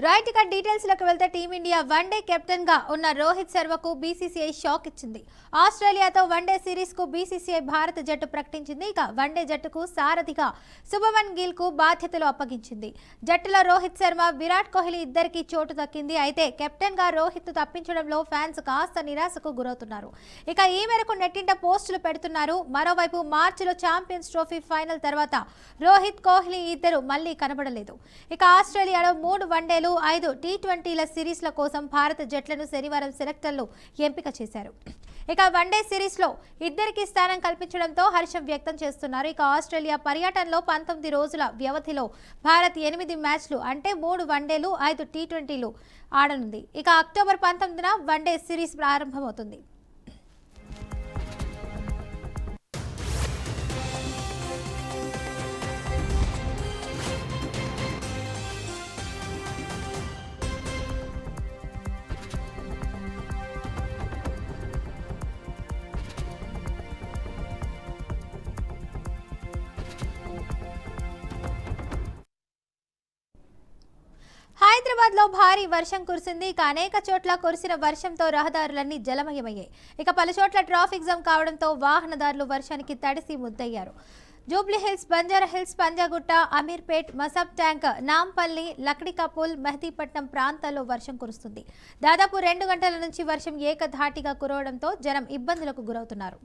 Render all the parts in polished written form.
Right ఇక details లోకి వెళ్తే టీమిండియా వన్డే కెప్టెన్ గా ఉన్న రోహిత్ శర్మకు బీసీసీఐ షాక్ ఇచ్చింది. ఆస్ట్రేలియాతో వన్డే సిరీస్ కు బీసీసీఐ భారత జట్టు ప్రకటించింది. ఇక వన్డే జట్టుకు సారథిగా శుభమన్ గిల్ కు బాధ్యతలు అప్పగించింది. జట్టులో రోహిత్ శర్మ, విరాట్ కోహ్లీ ఇద్దరికి చోటు దక్కింది. అయితే కెప్టెన్ గా రోహిత్ తప్పించడంలో ఫ్యాన్స్ కాస్త నిరాశకు గురవుతున్నారు. ఇక ఈ మేరకు నెట్టింట పోస్టులు పెడుతున్నారు. మరోవైపు మార్చిలో ఛాంపియన్స్ ట్రోఫీ ఫైనల్ తర్వాత రోహిత్, కోహ్లీ ఇద్దరు మళ్లీ కనబడలేదు. ఇక ఆస్ట్రేలియాలో 3 వన్డేలు 5 టీ20ల సిరీస్ల కోసం భారత జట్లను శనివారం సెలెక్టర్లు ఎంపిక చేశారు. ఇక వన్డే సిరీస్లో ఇద్దరికి స్థానం కల్పించడంతో హర్షం వ్యక్తం చేస్తున్నారు. ఇక ఆస్ట్రేలియా పర్యటనలో 19 రోజుల వ్యవధిలో భారత్ 8 మ్యాచ్లు అంటే 3 వన్డేలు 5 టీ20లు ఆడనుంది. ఇక అక్టోబర్ 19న వన్డే సిరీస్ ప్రారంభమవుతుంది. హైదరాబాద్ లో భారీ వర్షం కురిసింది. ఇక అనేక చోట్ల కురిసిన వర్షంతో రహదారులన్నీ జలమయమయ్యాయి. ఇక పలు చోట్ల ట్రాఫిక్ జామ్ కావడంతో వాహనదారులు వర్షానికి తడిసి ముద్దయ్యారు. జూబ్లీహిల్స్, బంజారాహిల్స్, పంజాగుట్ట, అమీర్పేట్, మసబ్ ట్యాంక్, నాంపల్లి, లక్డికపుల్, మెహదీపట్నం ప్రాంతాల్లో వర్షం కురుస్తుంది. దాదాపు 2 గంటల నుంచి వర్షం ఏకధాటిగా కురవడంతో జనం ఇబ్బందులకు గురవుతున్నారు.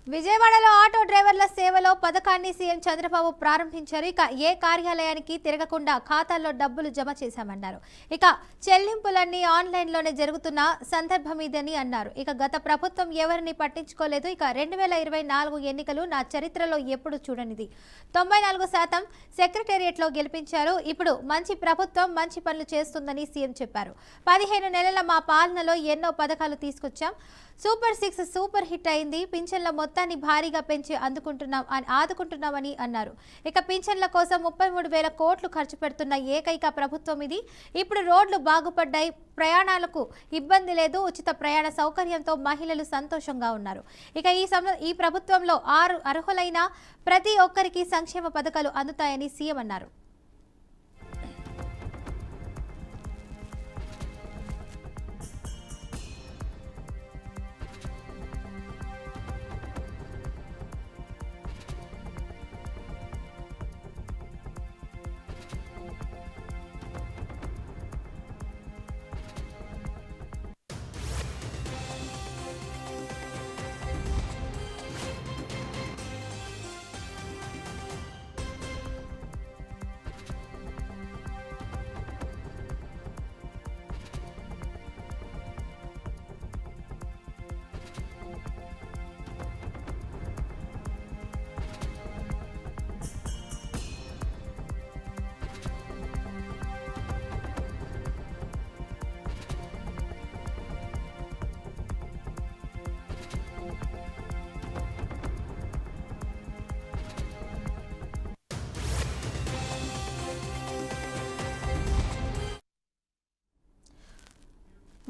విజయవాడలో ఆటో డ్రైవర్ల సేవలో పథకాన్ని సీఎం చంద్రబాబు ప్రారంభించారు. ఇక ఏ కార్యాలయానికి తిరగకుండా ఖాతాల్లో డబ్బులు జమ చేశామన్నారు. ఇక చెల్లింపులన్నీ ఆన్లైన్లోనే జరుగుతున్న సందర్భం ఇదని అన్నారు. ఇక గత ప్రభుత్వం ఎవరిని పట్టించుకోలేదు. ఇక 2024 ఎన్నికలు నా చరిత్రలో ఎప్పుడు చూడనిది. 94% సెక్రటేరియట్లో గెలిపించారు. ఇప్పుడు మంచి ప్రభుత్వం మంచి పనులు చేస్తుందని సీఎం చెప్పారు. 15 నెలల మా పాలనలో ఎన్నో పథకాలు తీసుకొచ్చాం. సూపర్ 6 సూపర్ హిట్ అయింది. పింఛన్ల మొత్తాన్ని భారీగా పెంచి ఆదుకుంటున్నామని అన్నారు. ఇక పింఛన్ల కోసం 33,000 కోట్లు ఖర్చు పెడుతున్న ఏకైక ప్రభుత్వం ఇది. ఇప్పుడు రోడ్లు బాగుపడ్డాయి. ప్రయాణాలకు ఇబ్బంది లేదు. ఉచిత ప్రయాణ సౌకర్యంతో మహిళలు సంతోషంగా ఉన్నారు. ఇక ఈ ప్రభుత్వంలో అర్హులైన ప్రతి ఒక్కరికి సంక్షేమ పథకాలు అందుతాయని సీఎం అన్నారు.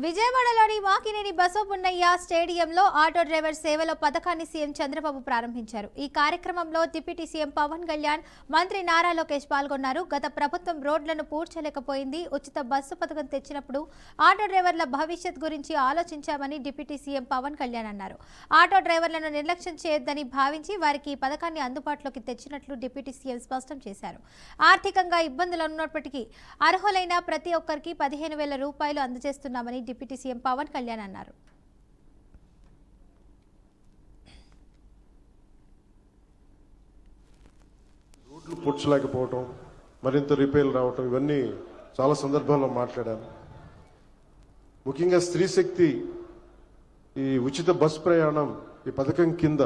విజయవాడలోని మాకినేని బసవపున్నయ్య స్టేడియంలో ఆటో డ్రైవర్ సేవలో పథకాన్ని సీఎం చంద్రబాబు ప్రారంభించారు. ఈ కార్యక్రమంలో డిప్యూటీ సీఎం పవన్ కళ్యాణ్, మంత్రి నారా లోకేష్ పాల్గొన్నారు. గత ప్రభుత్వం రోడ్లను పూడ్చలేకపోయింది. ఉచిత బస్సు పథకం తెచ్చినప్పుడు ఆటో డ్రైవర్ల భవిష్యత్ గురించి ఆలోచించామని డిప్యూటీ సీఎం పవన్ కళ్యాణ్ అన్నారు. ఆటో డ్రైవర్లను నిర్లక్ష్యం చేయొద్దని భావించి వారికి ఈ పథకాన్ని అందుబాటులోకి తెచ్చినట్లు డిప్యూటీ సీఎం స్పష్టం చేశారు. ఆర్థికంగా ఇబ్బందులు ఉన్నప్పటికీ అర్హులైన ప్రతి ఒక్కరికి 15,000 రూపాయలు అందజేస్తున్నామని డిప్యూటీ సీఎం పవన్ కళ్యాణ్ అన్నారు. రోడ్లు పూడ్చలేకపోవటం, మరింత రిపేర్లు రావటం, ఇవన్నీ చాలా సందర్భాల్లో మాట్లాడాను. ముఖ్యంగా స్త్రీ శక్తి ఈ ఉచిత బస్ ప్రయాణం ఈ పథకం కింద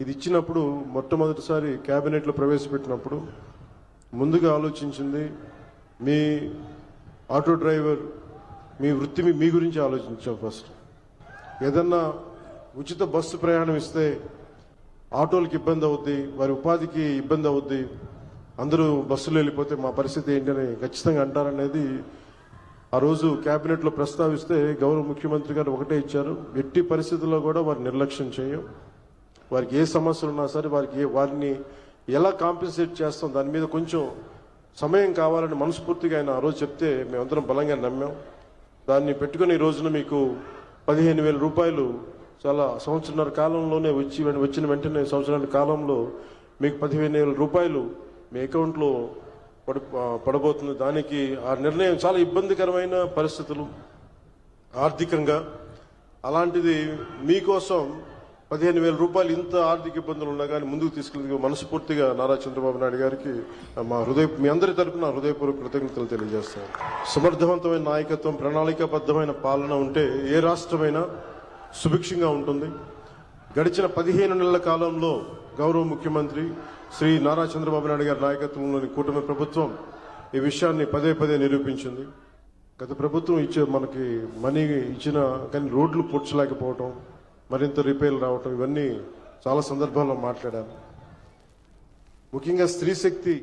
ఇది ఇచ్చినప్పుడు మొట్టమొదటిసారి కేబినెట్లో ప్రవేశపెట్టినప్పుడు ముందుగా ఆలోచించింది మీ ఆటో డ్రైవర్ మీ వృత్తి మీ గురించి ఆలోచించాం. ఫస్ట్ ఏదన్నా ఉచిత బస్సు ప్రయాణం ఇస్తే ఆటోలకు ఇబ్బంది అవుద్ది, వారి ఉపాధికి ఇబ్బంది అవుద్ది, అందరూ బస్సులో వెళ్ళిపోతే మా పరిస్థితి ఏంటని ఖచ్చితంగా అంటారనేది ఆ రోజు కేబినెట్లో ప్రస్తావిస్తే గౌరవ ముఖ్యమంత్రి గారు ఒకటే ఇచ్చారు, ఎట్టి పరిస్థితుల్లో కూడా వారి నిర్లక్ష్యం చేయం, వారికి ఏ సమస్యలు ఉన్నా సరే వారిని ఎలా కాంపెన్సేట్ చేస్తాం దాని మీద కొంచెం సమయం కావాలని మనస్ఫూర్తిగా ఆయన ఆ రోజు చెప్తే మేమందరం బలంగా నమ్మాం. దాన్ని పెట్టుకుని ఈ రోజున మీకు 15,000 రూపాయలు చాలా సంవత్సరాల కాలంలోనే వచ్చిన వెంటనే సంవత్సరాల కాలంలో మీకు 15,000 రూపాయలు మీ అకౌంట్లో పడబోతుంది. దానికి ఆ నిర్ణయం చాలా ఇబ్బందికరమైన పరిస్థితులు ఆర్థికంగా, అలాంటిది మీకోసం 15,000 రూపాయలు ఇంత ఆర్థిక ఇబ్బందులు ఉన్నా కానీ ముందుకు తీసుకెళ్ళి మనస్ఫూర్తిగా నారా చంద్రబాబు నాయుడు గారికి మీ అందరి తరపున హృదయపూర్వక కృతజ్ఞతలు తెలియజేస్తాను. సమర్థవంతమైన నాయకత్వం, ప్రణాళికాబద్ధమైన పాలన ఉంటే ఏ రాష్ట్రమైనా సుభిక్షంగా ఉంటుంది. గడిచిన 15 నెలల కాలంలో గౌరవ ముఖ్యమంత్రి శ్రీ నారా చంద్రబాబు నాయుడు గారి నాయకత్వంలోని కూటమి ప్రభుత్వం ఈ విషయాన్ని పదే నిరూపించింది. గత ప్రభుత్వం మనకి మనీ ఇచ్చిన కానీ రోడ్లు పూడ్చలేకపోవటం, మరింత రిపేర్లు రావటం, ఇవన్నీ చాలా సందర్భాల్లో మాట్లాడాను. ముఖ్యంగా స్త్రీ శక్తి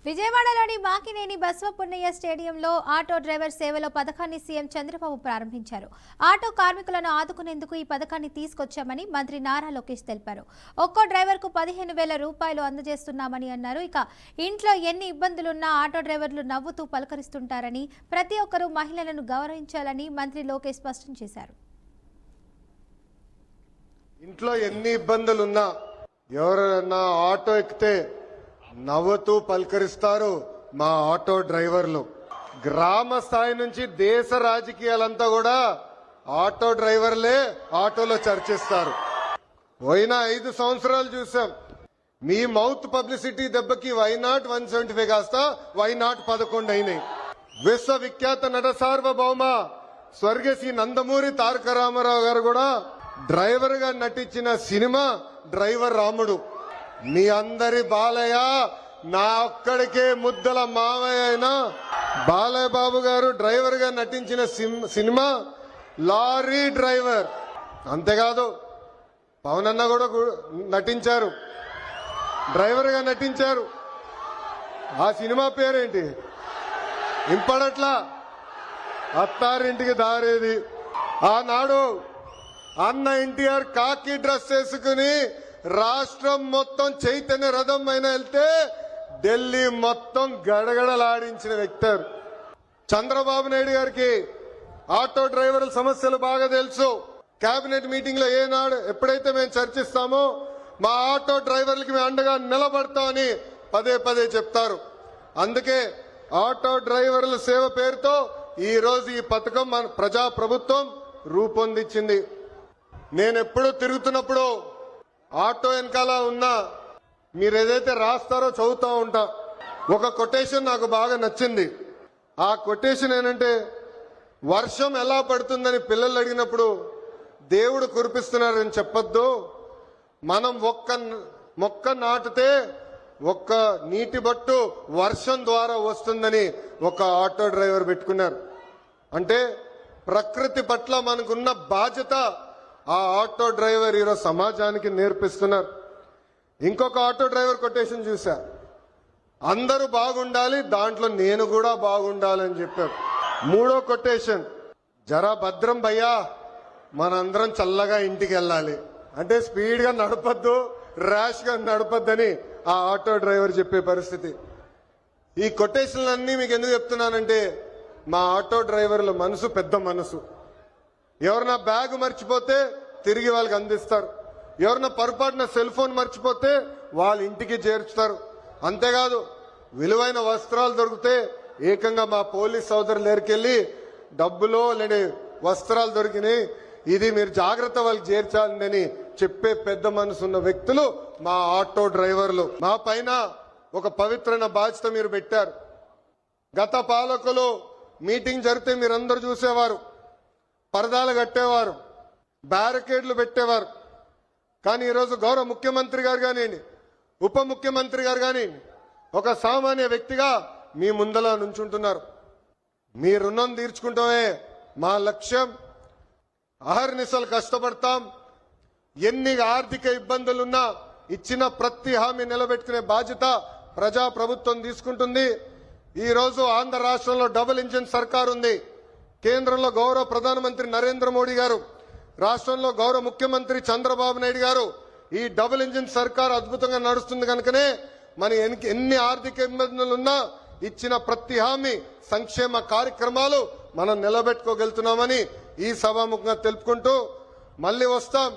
విజయవాడలోని మాకినేని బసవపున్నయ్య స్టేడియంలో ఆటో డ్రైవర్ సేవలో పథకాన్ని సీఎం చంద్రబాబు ప్రారంభించారు. ఆటో కార్మికులను ఆదుకునేందుకు ఈ పథకాన్ని తీసుకొచ్చామని మంత్రి నారా లోకేష్ తెలిపారు. ఒక్కో డ్రైవర్కు 15,000 రూపాయలు అందజేస్తున్నామని అన్నారు. ఇక ఇంట్లో ఎన్ని ఇబ్బందులున్నా ఆటో డ్రైవర్లు నవ్వుతూ పలకరిస్తుంటారని, ప్రతి ఒక్కరూ మహిళలను గౌరవించాలని మంత్రి లోకేష్ స్పష్టం చేశారు. ఇంట్లో ఎన్ని ఇబ్బందులున్నా ఎవరైనా ఆటో ఎక్కితే నవ్వుతూ పలకరిస్తారు మా ఆటో డ్రైవర్లు. గ్రామ స్థాయి నుంచి దేశ రాజకీయాలంతా కూడా ఆటో డ్రైవర్లే ఆటోలో చర్చిస్తారు. పోయిన 5 సంవత్సరాలు చూసాం. మీ మౌత్ పబ్లిసిటీ దెబ్బకి వైనాట్ 175 కాస్త వైనాట్ 11 అయినాయి. విశ్వవిఖ్యాత నట సార్వభౌమ స్వర్గశ్రీ నందమూరి తారక రామారావు గారు కూడా డ్రైవర్ గా నటించిన సినిమా డ్రైవర్ రాముడు. మీ అందరి బాలయ్య, నా ఒక్కడికే ముద్దల మావయ్య అయిన బాలయ్య బాబు గారు డ్రైవర్ గా నటించిన సినిమా లారీ డ్రైవర్. అంతేకాదు పవన్ అన్న కూడా నటించారు, డ్రైవర్ గా నటించారు. ఆ సినిమా పేరేంటి ఇంపడట్లా, అత్తారింటికి దారేది. ఆనాడు అన్న ఎన్టీఆర్ కాకి డ్రెస్ వేసుకుని రాష్ట్రం మొత్తం చైతన్య రథం అయినా వెళ్తే ఢిల్లీ మొత్తం గడగడలాడించిన వ్యక్తి. చంద్రబాబు నాయుడు గారికి ఆటో డ్రైవర్ల సమస్యలు బాగా తెలుసు. కేబినెట్ మీటింగ్ లో ఏనాడు ఎప్పుడైతే మేము చర్చిస్తామో మా ఆటో డ్రైవర్లకి మేము అండగా నిలబడతామని పదే చెప్తారు. అందుకే ఆటో డ్రైవర్ల సేవ పేరుతో ఈ రోజు ఈ పథకం మన ప్రజా ప్రభుత్వం రూపొందించింది. నేను ఎప్పుడు తిరుగుతున్నప్పుడు ఆటో వెనకాల ఉన్నా మీరు ఏదైతే రాస్తారో చదువుతా ఉంటా. ఒక కొటేషన్ నాకు బాగా నచ్చింది. ఆ కొటేషన్ ఏంటంటే, వర్షం ఎలా పడుతుందని పిల్లలు అడిగినప్పుడు దేవుడు కురిపిస్తున్నారని చెప్పొద్దు, మనం ఒక్క మొక్క నాటితే ఒక్క నీటి బట్టు వర్షం ద్వారా వస్తుందని ఒక ఆటో డ్రైవర్ పెట్టుకున్నారు. అంటే ప్రకృతి పట్ల మనకున్న బాధ్యత ఆ ఆటో డ్రైవర్ ఈరోజు సమాజానికి నేర్పిస్తున్నారు. ఇంకొక ఆటో డ్రైవర్ కొటేషన్ చూసా, అందరూ బాగుండాలి, దాంట్లో నేను కూడా బాగుండాలని చెప్పారు. మూడో కొటేషన్, జరా భద్రం భయ్యా, మనందరం చల్లగా ఇంటికి వెళ్ళాలి. అంటే స్పీడ్ గా నడపద్దు, ర్యాష్ గా నడపద్దని ఆ ఆటో డ్రైవర్ చెప్పే పరిస్థితి. ఈ కొటేషన్లన్నీ మీకు ఎందుకు చెప్తున్నానంటే, మా ఆటో డ్రైవర్ల మనసు పెద్ద మనసు. ఎవరన్నా బ్యాగ్ మర్చిపోతే తిరిగి వాళ్ళకి అందిస్తారు, ఎవరన్నా పొరపాటున సెల్ ఫోన్ మర్చిపోతే వాళ్ళ ఇంటికి చేర్చుతారు. అంతేకాదు, విలువైన వస్త్రాలు దొరికితే ఏకంగా మా పోలీస్ సోదరులు దగ్గరికెళ్ళి డబ్బులో లేని వస్త్రాలు దొరికినాయి, ఇది మీరు జాగ్రత్త వాళ్ళకి చేర్చాలని చెప్పే పెద్ద మనసున్న వ్యక్తులు మా ఆటో డ్రైవర్లు. మా పైన ఒక పవిత్రమైన బాధ్యత మీరు పెట్టారు. గత పాలకులు మీటింగ్ జరిగితే మీరందరూ చూసేవారు, పరదాలు కట్టేవారు, బ్యారికేడ్లు పెట్టేవారు. కానీ ఈరోజు గౌరవ ముఖ్యమంత్రి గారు కానివ్వండి, ఉప ముఖ్యమంత్రి గారు కానివ్వండి, ఒక సామాన్య వ్యక్తిగా మీ ముందల నుంచుంటున్నారు. మీ రుణం తీర్చుకుంటామే మా లక్ష్యం. అహర్నిశలు కష్టపడతాం. ఎన్ని ఆర్థిక ఇబ్బందులున్నా ఇచ్చిన ప్రతి హామీ నిలబెట్టుకునే బాధ్యత ప్రజా ప్రభుత్వం తీసుకుంటుంది. ఈ రోజు ఆంధ్ర రాష్ట్రంలో డబుల్ ఇంజిన్ సర్కార్ ఉంది. కేంద్రంలో గౌరవ ప్రధానమంత్రి నరేంద్ర మోడీ గారు, రాష్ట్రంలో గౌరవ ముఖ్యమంత్రి చంద్రబాబు నాయుడు గారు. ఈ డబుల్ ఇంజిన్ సర్కార్ అద్భుతంగా నడుస్తుంది కనుకనే మన ఎన్ని ఆర్థిక ఇబ్బందులున్నా ఇచ్చిన ప్రతి హామీ, సంక్షేమ కార్యక్రమాలు మనం నిలబెట్టుకోగలుగుతున్నామని ఈ సభాముఖంగా తెలుపుకుంటూ, మళ్ళీ వస్తాం,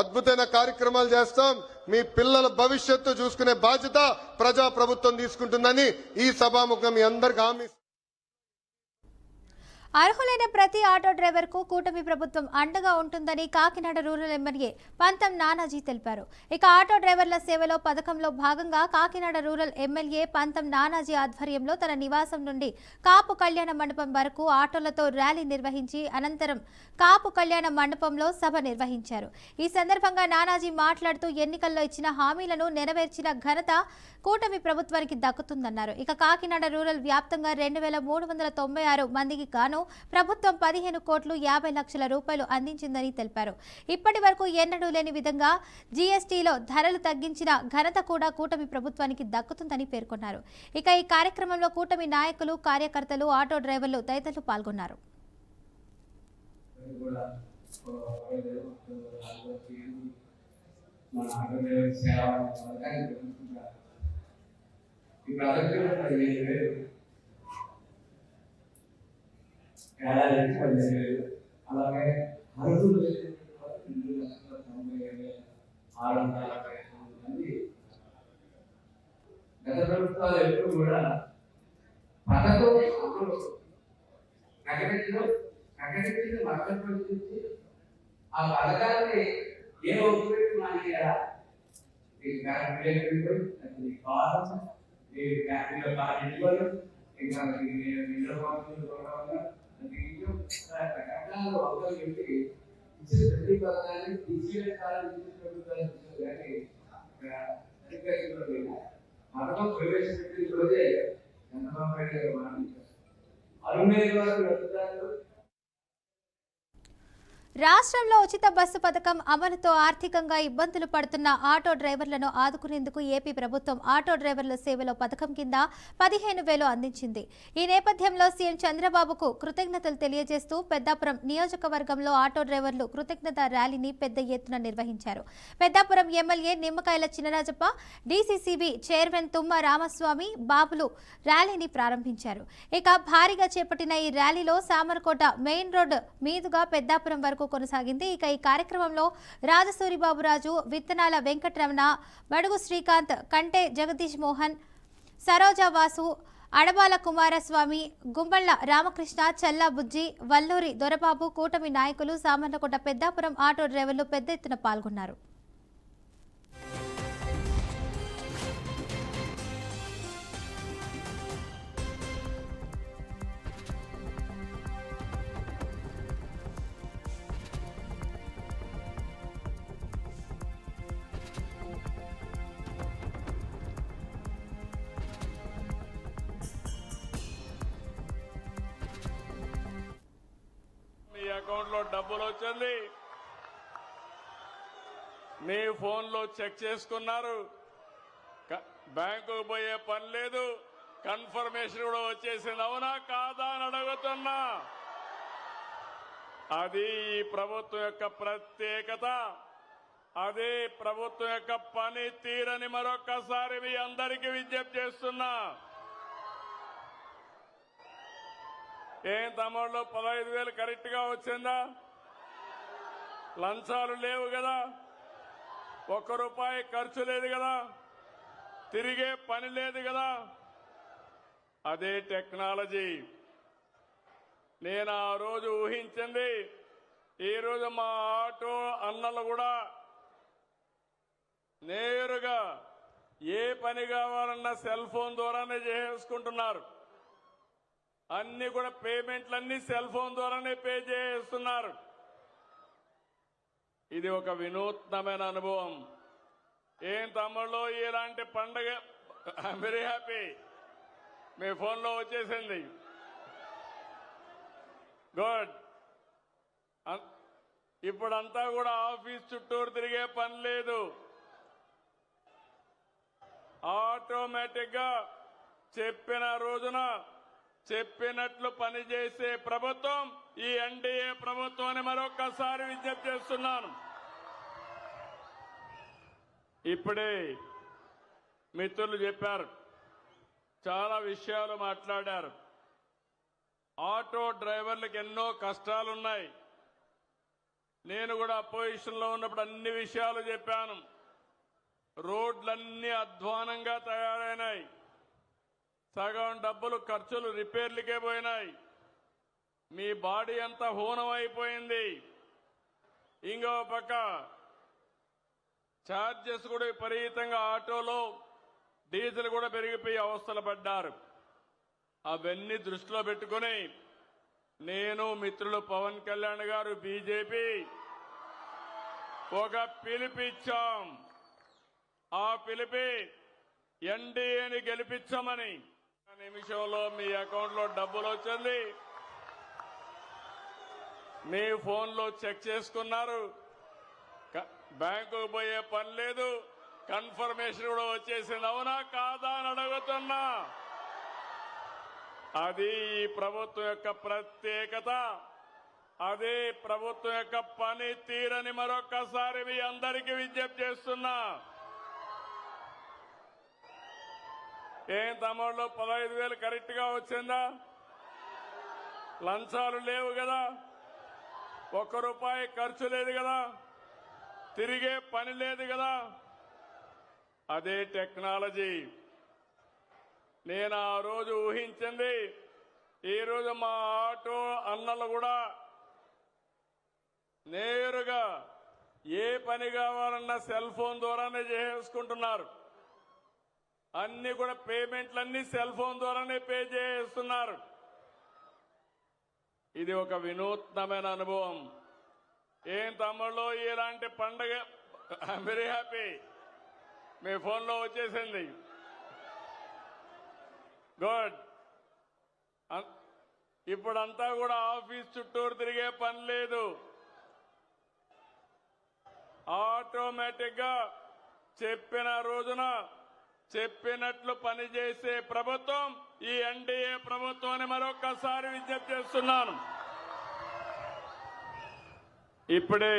అద్భుతమైన కార్యక్రమాలు చేస్తాం. మీ పిల్లల భవిష్యత్తు చూసుకునే బాధ్యత ప్రజా ప్రభుత్వం తీసుకుంటుందని ఈ సభాముఖంగా మీ అందరికీ హామీ. అర్హులైన ప్రతి ఆటో డ్రైవర్ కు కూటమి ప్రభుత్వం అండగా ఉంటుందని కాకినాడ రూరల్ ఎమ్మెల్యే పంతం నానాజీ తెలిపారు. ఇక ఆటో డ్రైవర్ల సేవలో పథకంలో భాగంగా కాకినాడ రూరల్ ఎమ్మెల్యే పంతం నానాజీ ఆధ్వర్యంలో తన నివాసం నుండి కాపు కళ్యాణ మండపం వరకు ఆటోలతో ర్యాలీ నిర్వహించి అనంతరం కాపు కళ్యాణ మండపంలో సభ నిర్వహించారు. ఈ సందర్భంగా నానాజీ మాట్లాడుతూ ఎన్నికల్లో ఇచ్చిన హామీలను నెరవేర్చిన ఘనత కూటమి ప్రభుత్వానికి దక్కుతుందన్నారు. ఇక కాకినాడ రూరల్ వ్యాప్తంగా 2396 మందికి గాను ప్రభుత్వం 15 కోట్లు 50 లక్షల రూపాయలు అందించిందని తెలిపారు. ఇప్పటి వరకు ఎన్నడూ లేని విధంగా జీఎస్టీలో ధరలు తగ్గించిన ఘనత కూడా కూటమి ప్రభుత్వానికి దక్కుతుందని పేర్కొన్నారు. ఇక ఈ కార్యక్రమంలో కూటమి నాయకులు, కార్యకర్తలు, ఆటో డ్రైవర్లు తదితరులు పాల్గొన్నారు. అలాగే అర్హులు 2,90,650 మంది. గత ప్రభుత్వాలు ఎప్పుడు కూడా పథకం ప్రకటించి మద్దతు ఆ పథకాన్ని ఏ ఉపయోగించి మనకి పథకం ప్రవేశపెట్టిన రోజే చంద్రబాబు నాయుడు గారు మాట్లాడారు. అరుణ్ గారు రాష్ట్రంలో ఉచిత బస్సు పథకం అమలుతో ఆర్థికంగా ఇబ్బందులు పడుతున్న ఆటో డ్రైవర్లను ఆదుకునేందుకు ఏపీ ప్రభుత్వం ఆటో డ్రైవర్ల సేవలో పథకం కింద 15,000 అందించింది. ఈ నేపథ్యంలో సీఎం చంద్రబాబుకు కృతజ్ఞతలు తెలియజేస్తూ పెద్దాపురం నియోజకవర్గంలో ఆటో డ్రైవర్లు కృతజ్ఞత ర్యాలీని పెద్ద ఎత్తున నిర్వహించారు. Peddapuram MLA Nimmakayala Chinarajappa, DCCB chairman తుమ్మ రామస్వామి బాబులు ర్యాలీని ప్రారంభించారు. ఇక భారీగా చేపట్టిన ఈ ర్యాలీలో సామర్కోట మెయిన్ రోడ్డు మీదుగా పెద్దాపురం వరకు కొనసాగింది. ఇక ఈ కార్యక్రమంలో రాజసూరి బాబురాజు, విత్తనాల వెంకటరమణ, బడుగు శ్రీకాంత్, కంటే జగదీష్ మోహన్, సరోజా వాసు, అడబాల కుమారస్వామి, గుంబళ్ల రామకృష్ణ, చల్లా బుజ్జి, వల్లూరి దొరబాబు, కూటమి నాయకులు, సామర్లకోట పెద్దాపురం ఆటో డ్రైవర్లు పెద్ద ఎత్తున పాల్గొన్నారు. అకౌంట్ లో డబ్బులు వచ్చింది, మీ ఫోన్ లో చెక్ చేసుకున్నారు. బ్యాంకుకు పోయే పని లేదు, కన్ఫర్మేషన్ కూడా వచ్చేసింది. అవునా కాదా అని అడుగుతున్నా. అది ఈ ప్రభుత్వం యొక్క ప్రత్యేకత, అదే ప్రభుత్వం యొక్క పని తీరని మరొక్కసారి మీ అందరికీ విజ్ఞప్తి చేస్తున్నా. ఏం తమ్ముళ్ళు 15,000 కరెక్ట్ గా వచ్చిందా? లంచాలు లేవు కదా, ₹1 ఖర్చు లేదు కదా, తిరిగే పని లేదు కదా. అదే టెక్నాలజీ. నేను ఆ రోజు ఊహించింది, ఈ రోజు మా ఆటో అన్నలు కూడా నేరుగా ఏ పని కావాలన్నా సెల్ ఫోన్ ద్వారానే చేసుకుంటున్నారు. అన్ని కూడా పేమెంట్లన్నీ సెల్ ఫోన్ ద్వారానే పే చేస్తున్నారు. ఇది ఒక వినూత్నమైన అనుభవం. ఏం తమ్ముళ్ళు ఇలాంటి పండగ ఐఎమ్ వెరీ హ్యాపీ. మీ ఫోన్లో వచ్చేసింది. గుడ్. ఇప్పుడంతా కూడా ఆఫీస్ చుట్టూరు తిరిగే పని లేదు. ఆటోమేటిక్ గా చెప్పిన రోజున చెప్పినట్లు పనిచేసే ప్రభుత్వం ఈ ఎన్డీఏ ప్రభుత్వం అని మరొక్కసారి విజ్ఞప్తి చేస్తున్నాను. ఇప్పుడే మిత్రులు చెప్పారు, చాలా విషయాలు మాట్లాడారు. ఆటో డ్రైవర్లకు ఎన్నో కష్టాలున్నాయి. నేను కూడా అపోజిషన్లో ఉన్నప్పుడు అన్ని విషయాలు చెప్పాను. రోడ్లన్నీ అధ్వానంగా తయారైనాయి. సగం డబ్బులు ఖర్చులు రిపేర్లకే పోయినాయి. మీ బాడీ అంతా హూనం అయిపోయింది. ఇంకో పక్క ఛార్జెస్ కూడా విపరీతంగా, ఆటోలో డీజిల్ కూడా పెరిగిపోయి అవస్థలు పడ్డారు. అవన్నీ దృష్టిలో పెట్టుకుని నేను, మిత్రులు పవన్ కళ్యాణ్ గారు, బీజేపీ ఒక పిలుపిచ్చాం. ఆ పిలిపి ఎన్డీఏని గెలిపించమని. నిమిషంలో మీ అకౌంట్లో డబ్బులు వచ్చింది, మీ ఫోన్లో చెక్ చేసుకున్నారు. బ్యాంకుకు పోయే పని లేదు, కన్ఫర్మేషన్ కూడా వచ్చేసింది. అవునా కాదా అని అడుగుతున్నా. అది ఈ ప్రభుత్వం యొక్క ప్రత్యేకత, అదే ప్రభుత్వం యొక్క పని తీరని మరొక్కసారి మీ అందరికీ విజ్ఞప్తి చేస్తున్నా. ఏం తమ్ముళ్ళు 15,000 కరెక్ట్ గా వచ్చిందా? లంచాలు లేవు కదా, ₹1 ఖర్చు లేదు కదా, తిరిగే పని లేదు కదా. అదే టెక్నాలజీ. నేను ఆ రోజు ఊహించింది, ఈ రోజు మా ఆటో అన్నలు కూడా నేరుగా ఏ పని కావాలన్నా సెల్ ఫోన్ ద్వారానే చేసుకుంటున్నారు. అన్ని కూడా పేమెంట్లన్నీ సెల్ ఫోన్ ద్వారానే పే చేస్తున్నారు. ఇది ఒక వినూత్నమైన అనుభవం. ఏం తమ్ముళ్ళు ఇలాంటి పండగ ఐఎమ్ వెరీ హ్యాపీ. మీ ఫోన్లో వచ్చేసింది. గుడ్. ఇప్పుడంతా కూడా ఆఫీస్ చుట్టూరు తిరిగే పని లేదు. ఆటోమేటిక్ గా చెప్పిన రోజున చెప్పినట్లు పనిచేసే ప్రభుత్వం ఈ ఎన్డీఏ ప్రభుత్వం అని మరొక్కసారి విజ్ఞప్తి చేస్తున్నాను. ఇప్పుడే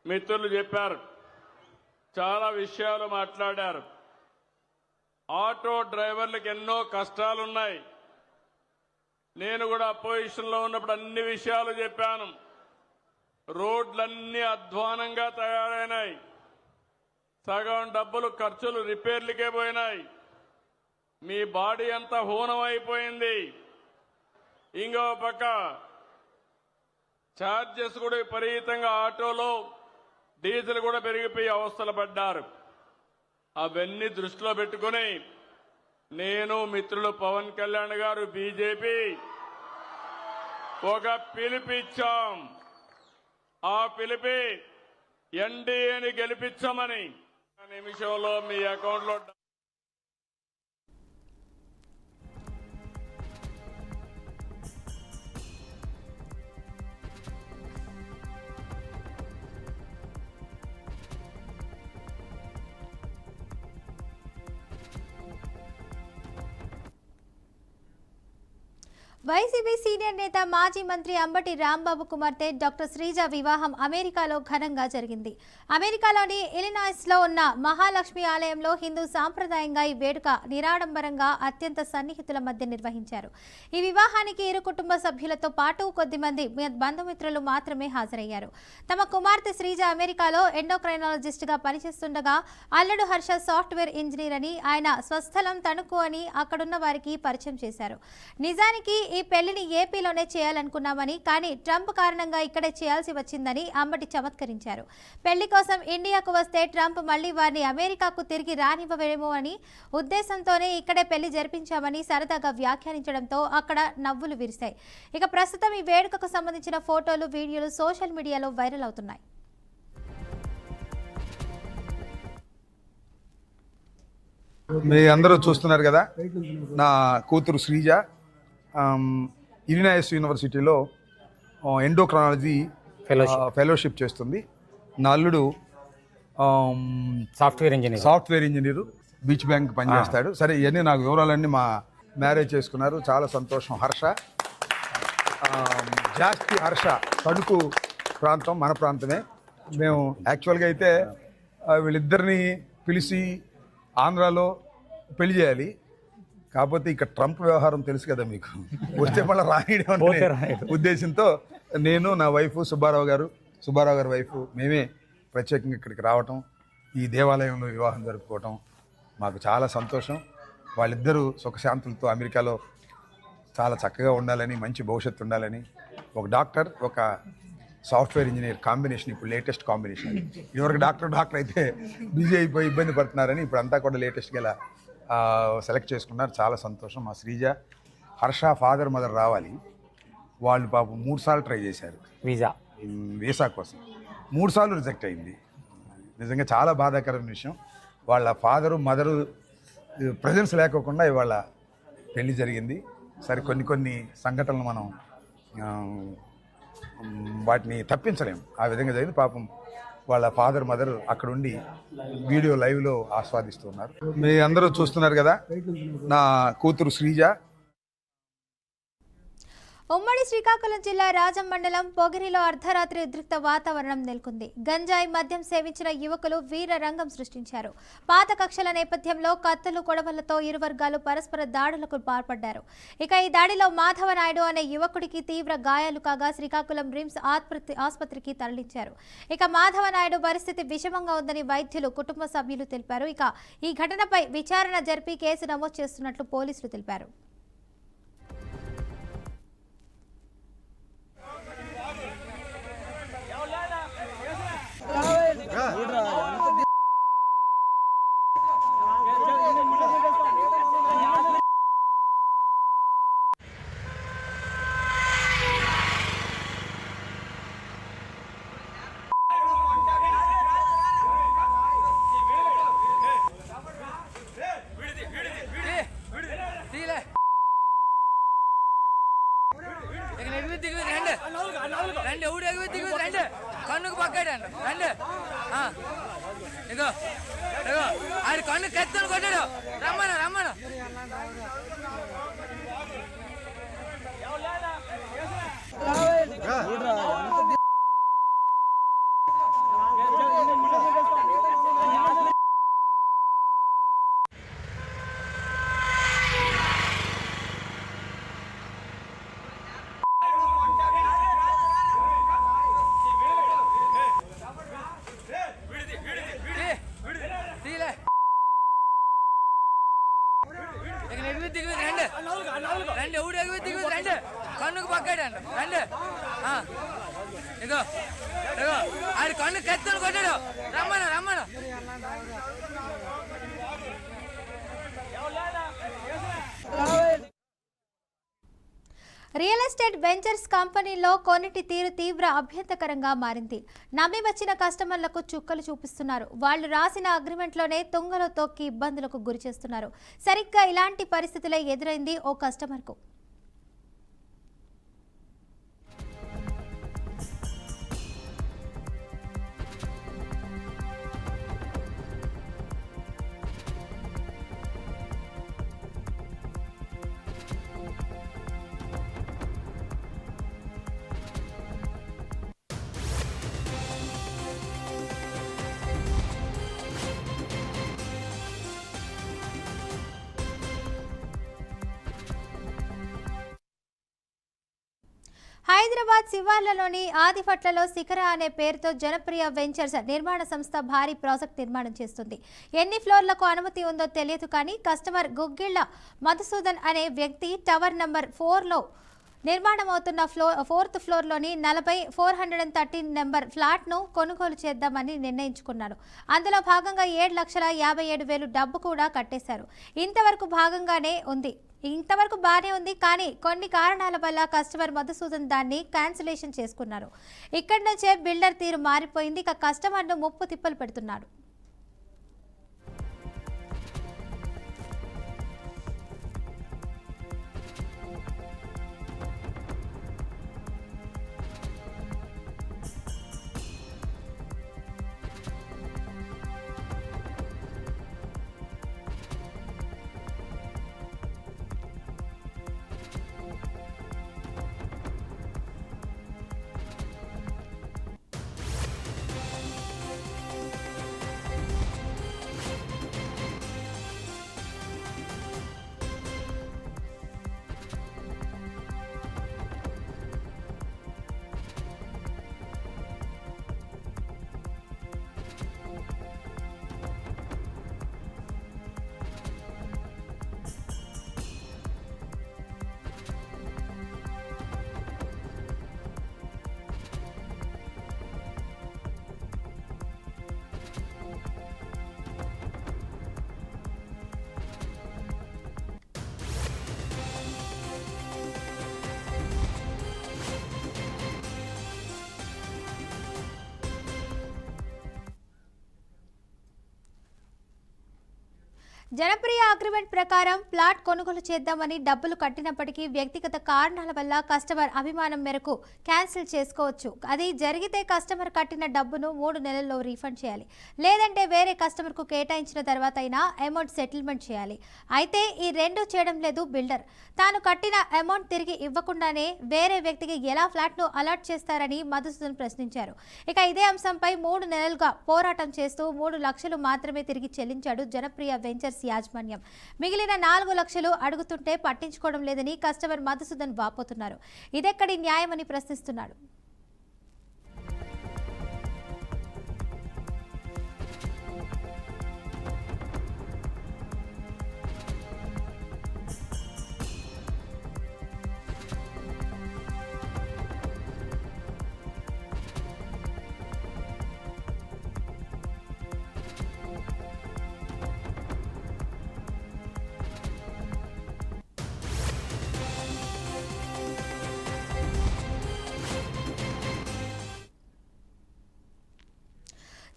మిత్రులు చెప్పారు, చాలా విషయాలు మాట్లాడారు. ఆటో డ్రైవర్లకు ఎన్నో కష్టాలున్నాయి. నేను కూడా అపోజిషన్లో ఉన్నప్పుడు అన్ని విషయాలు చెప్పాను. రోడ్లన్నీ అధ్వానంగా తయారైనాయి. సగం డబ్బులు ఖర్చులు రిపేర్లకే పోయినాయి. మీ బాడీ అంతా హూనం అయిపోయింది. ఇంకో పక్క ఛార్జెస్ కూడా విపరీతంగా, ఆటోలో డీజిల్ కూడా పెరిగిపోయి అవస్థలు పడ్డారు. అవన్నీ దృష్టిలో పెట్టుకుని నేను, మిత్రులు పవన్ కళ్యాణ్ గారు, బీజేపీ ఒక పిలుపిచ్చాం. ఆ పిలిపి ఎన్డీఏని గెలిపించమని. నిమిషంలో మీ అకౌంట్లో వైసీపీ సీనియర్ నేత మాజీ మంత్రి అంబటి రాంబాబు కుమార్తె డాక్టర్ శ్రీజ వివాహం అమెరికాలో ఘనంగా జరిగింది. అమెరికాలోని ఇలినాయిస్లో ఉన్న మహాలక్ష్మి ఆలయంలో హిందూ సాంప్రదాయంగా ఈ వేడుక నిరాడంబరంగా అత్యంత సన్నిహితుల మధ్య నిర్వహించారు. ఈ వివాహానికి ఇరు కుటుంబ సభ్యులతో పాటు కొద్దిమంది బంధుమిత్రులు మాత్రమే హాజరయ్యారు. తమ కుమార్తె శ్రీజ అమెరికాలో ఎండోక్రైనాలజిస్ట్గా పనిచేస్తుండగా అల్లుడు హర్ష సాఫ్ట్వేర్ ఇంజనీర్ అని, ఆయన స్వస్థలం తణుకు అని అక్కడున్న వారికి పరిచయం చేశారు. నిజానికి ఈ పెళ్లిని ఏపీలోనే చేయాలనుకున్నామని, కానీ ట్రంప్ కారణంగా ఇక్కడే చేయాల్సి వచ్చిందని అంబటి చమత్కరించారు. పెళ్లి కోసం ఇండియాకు వస్తే ట్రంప్ మళ్లీ వారిని అమెరికాకు తిరిగి రానివ్వవేమో అని ఉద్దేశంతోనే ఇక్కడే పెళ్లి జరిపించామని సరదాగా వ్యాఖ్యానించడంతో అక్కడ నవ్వులు విరిశాయి. ఇక ప్రస్తుతం ఈ వేడుకకు సంబంధించిన ఫోటోలు, వీడియోలు సోషల్ మీడియాలో వైరల్ అవుతున్నాయి. మీ అందరూ చూస్తున్నారు కదా, నా కూతురు శ్రీజ ఇలినాయిస్ యూనివర్సిటీలో ఎండోక్రైనాలజీ ఫెలోషిప్ చేస్తుంది. నా అల్లుడు సాఫ్ట్వేర్ ఇంజనీరు, బీచ్ బ్యాంక్ పనిచేస్తాడు. సరే, ఇవన్నీ నాకు వివరాలన్నీ మా మ్యారేజ్ చేసుకున్నారు. చాలా సంతోషం. హర్ష జాస్తి హర్ష తణుకు ప్రాంతం, మన ప్రాంతమే. మేము యాక్చువల్గా అయితే వీళ్ళిద్దరిని పిలిచి ఆంధ్రాలో పెళ్లి చేయాలి. కాకపోతే ఇక్కడ ట్రంప్ వ్యవహారం తెలుసు కదా మీకు, వస్తే మళ్ళీ రాయడం ఉద్దేశంతో నేను, నా వైఫ్ సుబ్బారావు గారి వైఫ్, మేమే ప్రత్యేకంగా ఇక్కడికి రావటం, ఈ దేవాలయంలో వివాహం జరుపుకోవటం మాకు చాలా సంతోషం. వాళ్ళిద్దరూ సుఖశాంతులతో అమెరికాలో చాలా చక్కగా ఉండాలని, మంచి భవిష్యత్తు ఉండాలని. ఒక డాక్టర్, ఒక సాఫ్ట్వేర్ ఇంజనీర్ కాంబినేషన్ ఇప్పుడు లేటెస్ట్ కాంబినేషన్. ఇదివరకు డాక్టర్ అయితే బిజీ అయిపోయి ఇబ్బంది పడుతున్నారని ఇప్పుడు అంతా కూడా లేటెస్ట్గా ఇలా సెలెక్ట్ చేసుకున్నారు. చాలా సంతోషం. మా శ్రీజ, హర్ష ఫాదర్ మదర్ రావాలి. వాళ్ళు పాపం 3 సార్లు ట్రై చేశారు వీసా కోసం, 3 సార్లు రిజెక్ట్ అయింది. నిజంగా చాలా బాధాకరమైన విషయం. వాళ్ళ ఫాదరు మదరు ప్రజెన్స్ లేకోకుండా ఇవాళ పెళ్లి జరిగింది. సరే, కొన్ని సంఘటనలు మనం వాటిని తప్పించలేం. ఆ విధంగా జరిగింది. పాపం వాళ్ళ ఫాదర్ మదర్ అక్కడ ఉండి వీడియో లైవ్లో ఆస్వాదిస్తున్నారు. మీ అందరూ చూస్తున్నారు కదా, నా కూతురు శ్రీజ. ఉమ్మడి శ్రీకాకుళం జిల్లా రాజం మండలం పొగిరిలో అర్ధరాత్రి ఉద్రిక్త వాతావరణం నెలకొంది. గంజాయి మద్యం సేవించిన యువకులు వీర రంగం సృష్టించారు. పాత కక్షల నేపథ్యంలో కత్తులు, కొడవలతో ఇరు వర్గాలు పరస్పర దాడులకు పాల్పడ్డారు. ఇక ఈ దాడిలో మాధవనాయుడు అనే యువకుడికి తీవ్ర గాయాలు కాగా శ్రీకాకుళం రిమ్స్ ఆసుపత్రికి తరలించారు. ఇక మాధవనాయుడు పరిస్థితి విషమంగా ఉందని వైద్యులు, కుటుంబ సభ్యులు తెలిపారు. ఇక ఈ ఘటనపై విచారణ జరిపి కేసు నమోదు చేస్తున్నట్లు పోలీసులు తెలిపారు. కన్నుకు పక్కాడండి రండి. ఇగో ఆడి కన్ను కత్తులు కొట్టాడు. రమ్మను రండి. ఎవడు ఎగువ దిగువ రండి. కన్నుకు పక్కాడండి రండి. ఇగో ఆడి కన్ను కత్తులు కొట్టాడు. రమ్మను రియల్ ఎస్టేట్ వెంచర్స్ కంపెనీలో కొన్నిటి తీరు తీవ్ర అభ్యంతకరంగా మారింది. నమ్మి వచ్చిన కస్టమర్లకు చుక్కలు చూపిస్తున్నారు. వాళ్ళు రాసిన అగ్రిమెంట్లోనే తుంగలో తొక్కి ఇబ్బందులకు గురి చేస్తున్నారు. సరిగ్గా ఇలాంటి పరిస్థితులే ఎదురైంది ఓ కస్టమర్కు. హైదరాబాద్ శివార్లలోని ఆదిపట్లలో శిఖర అనే పేరుతో జనప్రియ వెంచర్స్ నిర్మాణ సంస్థ భారీ ప్రాజెక్ట్ నిర్మాణం చేస్తుంది. ఎన్ని ఫ్లోర్లకు అనుమతి ఉందో తెలియదు కానీ కస్టమర్ గుగ్గిళ్ల మధుసూదన్ అనే వ్యక్తి టవర్ నంబర్ 4లో నిర్మాణం అవుతున్న ఫోర్త్ ఫ్లోర్లోని 413 నెంబర్ ఫ్లాట్ను కొనుగోలు చేద్దామని నిర్ణయించుకున్నారు. అందులో భాగంగా 7,57,000 డబ్బు కూడా కట్టేశారు. ఇంతవరకు బాగానే ఉంది కానీ కొన్ని కారణాల వల్ల కస్టమర్ మధుసూదన్ దాన్ని క్యాన్సిలేషన్ చేసుకున్నారు. ఇక్కడి నుంచే బిల్డర్ తీరు మారిపోయింది. ఇక కస్టమర్ను ముప్పు తిప్పలు పెడుతున్నాడు. జనప్రియ అగ్రిమెంట్ ప్రకారం ప్లాట్ కొనుగోలు చేద్దామని డబ్బులు కట్టినప్పటికీ వ్యక్తిగత కారణాల వల్ల కస్టమర్ అభిమానం మేరకు క్యాన్సిల్ చేసుకోవచ్చు. అది జరిగితే కస్టమర్ కట్టిన డబ్బును 3 నెలల్లో రీఫండ్ చేయాలి. లేదంటే వేరే కస్టమర్కు కేటాయించిన తర్వాత అయినా అమౌంట్ సెటిల్మెంట్ చేయాలి. అయితే ఈ రెండు చేయడం లేదు బిల్డర్. తాను కట్టిన అమౌంట్ తిరిగి ఇవ్వకుండానే వేరే వ్యక్తికి ఎలా ఫ్లాట్ను అలాట్ చేస్తారని మధుసూదన్ ప్రశ్నించారు. ఇక ఇదే అంశంపై 3 నెలలుగా పోరాటం చేస్తూ 3 లక్షలు మాత్రమే తిరిగి చెల్లించాడు జనప్రియ వెంచర్స్ యాజమాన్యం. మిగిలిన 4 లక్షలు అడుగుతుంటే పట్టించుకోవడం లేదని కస్టమర్ మధుసూదన్ వాపోతున్నారు. ఇదెక్కడి న్యాయమని ప్రశ్నిస్తున్నాడు.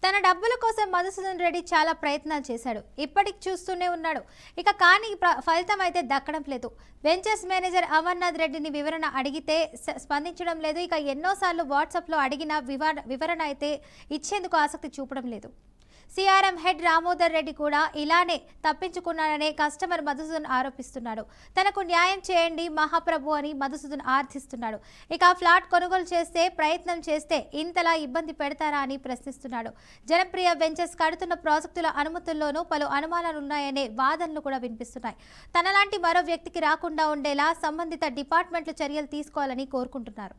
తన డబ్బుల కోసం మధుసూదన్ రెడ్డి చాలా ప్రయత్నాలు చేశాడు. ఇప్పటికి చూస్తూనే ఉన్నాడు. ఇక కానీ ఫలితం అయితే దక్కడం లేదు. వెంచర్స్ మేనేజర్ అమర్నాథ్ రెడ్డిని వివరణ అడిగితే స్పందించడం లేదు. ఇక ఎన్నోసార్లు వాట్సాప్లో అడిగిన వివరణ అయితే ఇచ్చేందుకు ఆసక్తి చూపడం లేదు. సిఆర్ఎం హెడ్ రామోదర్ రెడ్డి కూడా ఇలానే తప్పించుకున్నాడనే కస్టమర్ మధుసూదన్ ఆరోపిస్తున్నాడు. తనకు న్యాయం చేయండి మహాప్రభు అని మధుసూదన్ ఆర్థిస్తున్నాడు. ఇక ఫ్లాట్ కొనుగోలు చేస్తే ప్రయత్నం చేస్తే ఇంతలా ఇబ్బంది పెడతారా అని ప్రశ్నిస్తున్నాడు. జనప్రియ వెంచర్స్ కడుతున్న ప్రాజెక్టుల అనుమతుల్లోనూ పలు అనుమానాలున్నాయనే వాదనలు కూడా వినిపిస్తున్నాయి. తనలాంటి మరో వ్యక్తికి రాకుండా ఉండేలా సంబంధిత డిపార్ట్మెంట్లు చర్యలు తీసుకోవాలని కోరుకుంటున్నారు.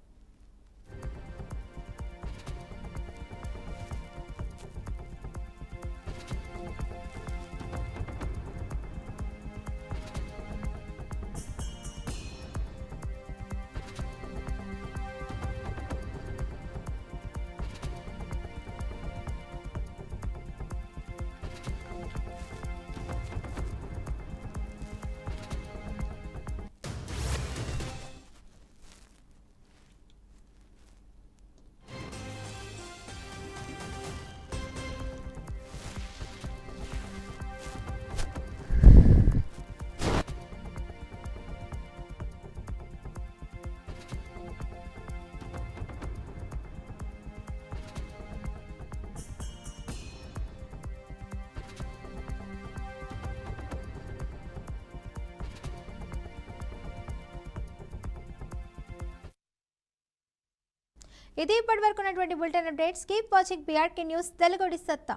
ఇది ఇప్పటివరకు ఉన్నటువంటి bulletin updates. Keep watching BRK news తెలుగుడి సత్తా.